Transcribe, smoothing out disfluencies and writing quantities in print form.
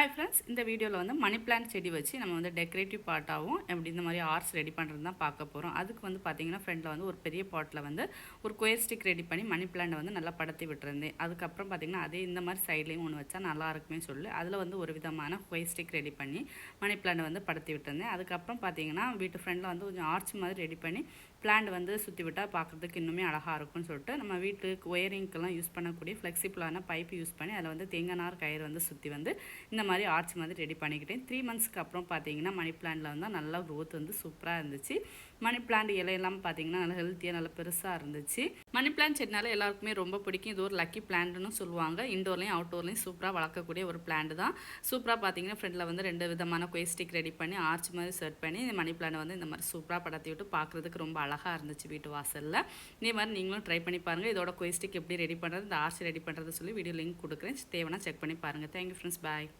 Hi friends, இந்த வீடியோவில் வந்து மணி பிளான்ட் செடி வச்சு நம்ம வந்து டெக்கரேட்டிவ் பாட்டாகவும் எப்படி இந்த மாதிரி ஆர்ட்ஸ் ரெடி பண்ணுறது தான் பார்க்க போகிறோம். அதுக்கு வந்து பார்த்திங்கன்னா ஃப்ரெண்டில் வந்து ஒரு பெரிய பாட்டில் வந்து ஒரு கொயர் ஸ்டிக் ரெடி பண்ணி மணி பிளான்ட்டை வந்து நல்லா படத்தி விட்டுருந்தேன். அதுக்கப்புறம் பார்த்திங்கன்னா அதே இந்த மாதிரி சைட்லேயும் ஒன்று வச்சா நல்லா இருக்குமே சொல்லி அதில் வந்து ஒரு விதமான கொயர் ஸ்டிக் ரெடி பண்ணி மணி பிளான்ட்டை வந்து படத்தி விட்டுருந்தேன். அதுக்கப்புறம் பார்த்திங்கன்னா வீட்டு ஃப்ரெண்டில் வந்து கொஞ்சம் ஆர்ச் மாதிரி ரெடி பண்ணி பிளான்ட் வந்து சுற்றி விட்டால் பார்க்குறதுக்கு இன்னுமே அழகாக இருக்கும்னு சொல்லிட்டு நம்ம வீட்டுக்கு ஒயரிங்க்கெல்லாம் யூஸ் பண்ணக்கூடிய ஃப்ளெக்சிபிளான பைப் யூஸ் பண்ணி அதில் வந்து தேங்காய் நார் கயிறு வந்து சுற்றி வந்து இந்த மாதிரி ஆர்ச் மாதிரி ரெடி பண்ணிக்கிட்டேன். 3 மந்த்ஸ்க்கு அப்புறம் பார்த்தீங்கன்னா மணி பிளான்ட்டில் வந்து நல்லா க்ரோத் வந்து சூப்பராக இருந்துச்சு. மணி பிளான்ட் இலையெல்லாம் பார்த்தீங்கன்னா நல்லா ஹெல்த்தியாக நல்லா பெருசாக இருந்துச்சு. மணி பிளான்ட் செடினால எல்லாருக்குமே ரொம்ப பிடிக்கும். இது ஒரு லக்கி பிளான்ட்னு சொல்லுவாங்க. இன்டோர்லையும் அவுட்டோர்லையும் சூப்பராக வளர்க்கக்கூடிய ஒரு பிளான்ட் தான். சூப்பராக பார்த்தீங்கன்னா ஃப்ரெண்டில் வந்து 2 விதமான கொயர் ஸ்டிக் ரெடி பண்ணி ஆர்ச் மாதிரி செட் பண்ணி மணி பிளான்ட் வந்து இந்த மாதிரி சூப்பராக படத்தி விட்டு பார்க்குறதுக்கு ரொம்ப அழகாக இருந்துச்சு வீட்டு வாசலில். இதே மாதிரி நீங்களும் ட்ரை பண்ணி பாருங்கள். இதோட கொயர் ஸ்டிக் எப்படி ரெடி பண்ணுறது, இந்த ஆர்ச் ரெடி பண்ணுறது சொல்லி வீடியோ லிங்க் கொடுக்குறேன். தேவைன்னா செக் பண்ணி பாருங்கள். தேங்க்யூ ஃப்ரெண்ட்ஸ், பாய்.